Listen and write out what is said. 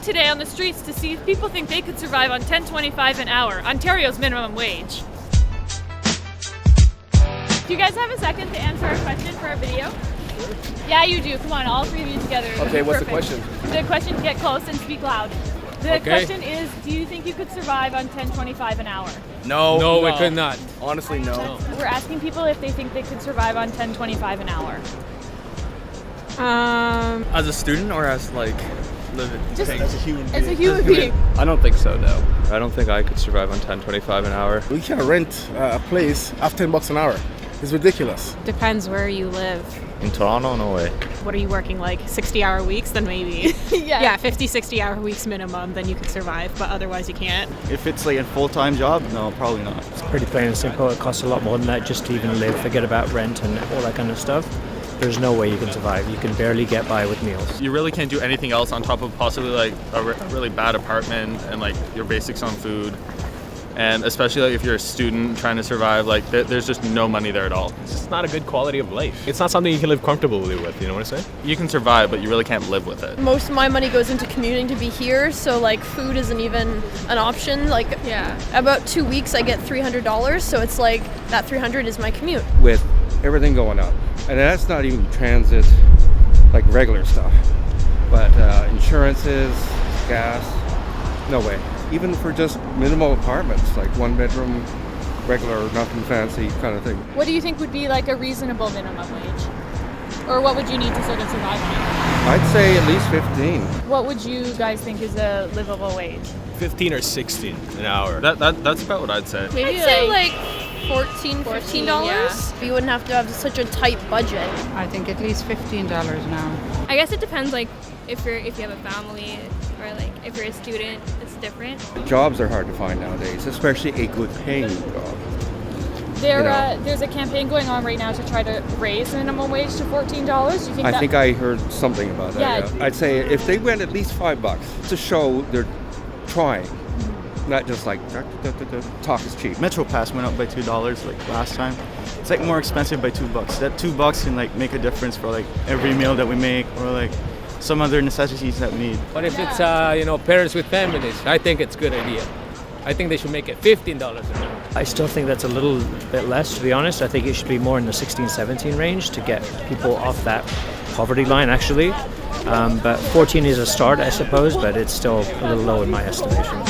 today on the streets to see if people think they could survive on $10.25 an hour, Ontario's minimum wage. Do you guys have a second to answer our question for our video? Sure. Yeah, you do. Come on, all three of you together. Okay, what's the Perfect. question? The question, get close and speak loud. The question is, do you think you could survive on $10.25 an hour? No, we could not. Honestly, no. We're asking people if they think they could survive on $10.25 an hour. As a student or as like living? Just as a human being. as a human being. I don't think so, no. I don't think I could survive on $10.25 an hour. We can't rent a place at $10 an hour. It's ridiculous. Depends where you live. In Toronto, no way. What are you working, like 60-hour weeks? Then maybe. Yeah, 50, 60-hour weeks minimum, then you could survive, but otherwise you can't. If it's like a full-time job, no, probably not. It's pretty plain and simple. It costs a lot more than that just to even live. Forget about rent and all that kind of stuff. There's no way you can survive. You can barely get by with meals. You really can't do anything else on top of possibly like a really bad apartment and like your basics on food. And especially like if you're a student trying to survive, like there's just no money there at all. It's just not a good quality of life. It's not something you can live comfortably with, you know what I'm saying? You can survive, but you really can't live with it. Most of my money goes into commuting to be here, so like food isn't even an option. Like about 2 weeks I get $300, so it's like that $300 is my commute. With everything going up, and that's not even transit, like regular stuff, but insurances, gas, no way. Even for just minimal apartments, like one bedroom, regular, nothing fancy kind of thing. What do you think would be like a reasonable minimum wage? Or what would you need to sort of survive on? I'd say at least 15. What would you guys think is a livable wage? 15 or 16 an hour. That's about what I'd say. Maybe I'd say like $14, $15. Yeah. You wouldn't have to have such a tight budget. I think at least $15 an hour. I guess it depends, like if you have a family or like if you're a student, it's different. Jobs are hard to find nowadays, especially a good paying job. There's a campaign going on right now to try to raise minimum wage to $14. Do you think I think I heard something about that. Yeah. I'd say if they went at least $5 to show they're trying, not just like talk is cheap. Metro Pass went up by $2 like last time. It's like more expensive by $2. That $2 can like make a difference for like every meal that we make or like some other necessities that we need. But if it's parents with families, I think it's a good idea. I think they should make it $15 an hour. I still think that's a little bit less, to be honest. I think it should be more in the 16, 17 range to get people off that poverty line, actually. But 14 is a start, I suppose, but it's still a little low in my estimation.